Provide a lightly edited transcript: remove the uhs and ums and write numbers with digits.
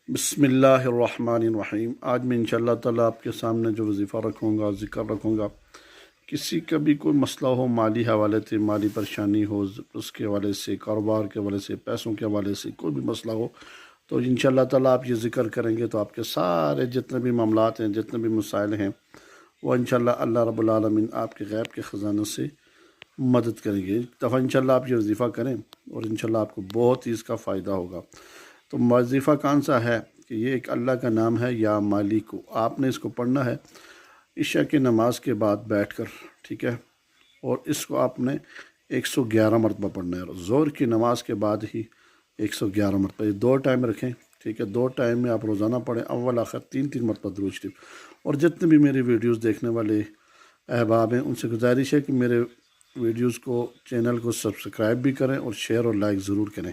بسم اللہ الرحمن الرحیم۔ آج میں انشاءاللہ تعالیٰ آپ کے سامنے جو وظیفہ رکھوں گا، ذکر رکھوں گا، کسی کا بھی کوئی مسئلہ ہو، مالی حوالے سے مالی پریشانی ہو، اس کے حوالے سے، کاروبار کے حوالے سے، پیسوں کے حوالے سے کوئی بھی مسئلہ ہو، تو انشاءاللہ تعالیٰ آپ یہ ذکر کریں گے تو آپ کے سارے جتنے بھی معاملات ہیں، جتنے بھی مسائل ہیں، وہ انشاءاللہ اللہ رب العالمین آپ کے غیب کے خزانوں سے مدد کریں گے۔ ایک دفعہ انشاءاللہ آپ یہ وظیفہ کریں اور انشاءاللہ آپ کو بہت ہی اس کا فائدہ ہوگا۔ تو وظیفہ کون سا ہے کہ یہ ایک اللہ کا نام ہے، یا مالک کو آپ نے اس کو پڑھنا ہے عشاء کی نماز کے بعد بیٹھ کر، ٹھیک ہے، اور اس کو آپ نے 111 مرتبہ پڑھنا ہے، ظہر کی نماز کے بعد ہی 111 مرتبہ، یہ 2 ٹائم رکھیں، ٹھیک ہے، 2 ٹائم میں آپ روزانہ پڑھیں، اول آخر 3 مرتبہ درود شریف۔ اور جتنے بھی میری ویڈیوز دیکھنے والے احباب ہیں، ان سے گزارش ہے کہ میرے ویڈیوز کو، چینل کو سبسکرائب بھی کریں اور شیئر اور لائک ضرور کریں۔